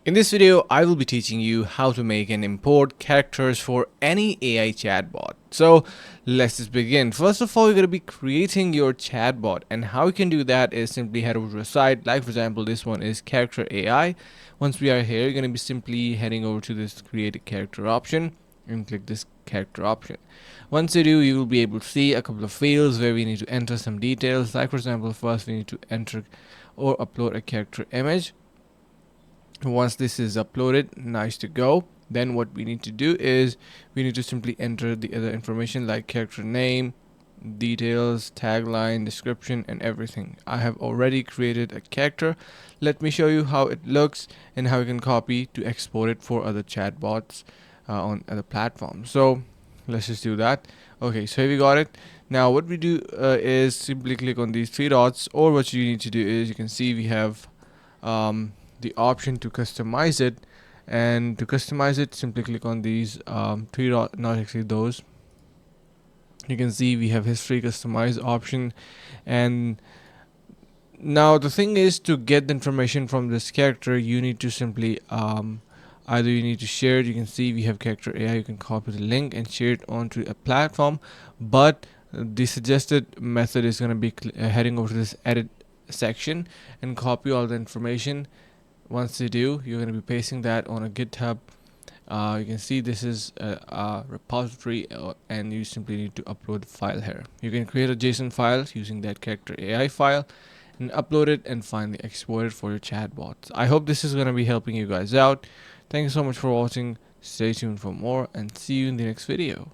In this video, I will be teaching you how to make and import characters for any AI chatbot. So let's just begin. First of all, you're going to be creating your chatbot, and how you can do that is simply head over to a site. Like for example, this one is Character AI. Once we are here, you're going to be simply heading over to this create a character option and click this character option. Once you do, you will be able to see a couple of fields where we need to enter some details. Like for example, first we need to enter or upload a character image. Once this is uploaded, nice to go, then what we need to do is we need to simply enter the other information like character name, details, tagline, description, and everything. I have already created a character. Let me show you how it looks and how you can copy to export it for other chatbots on other platforms. So let's just do that. Okay, so here we got it. Now what we do is simply click on these three dots, or what you need to do is you can see we have the option to customize it, and to customize it simply click on these three dot, not actually those. You can see we have history customize option, and now the thing is, to get the information from this character you need to simply either you need to share it. You can see we have Character AI, you can copy the link and share it onto a platform, but the suggested method is going to be heading over to this edit section and copy all the information. Once you do, you're going to be pasting that on a GitHub. You can see this is a repository, and you simply need to upload the file here. You can create a JSON file using that Character AI file and upload it and finally export it for your chatbots. I hope this is going to be helping you guys out. Thank you so much for watching. Stay tuned for more and see you in the next video.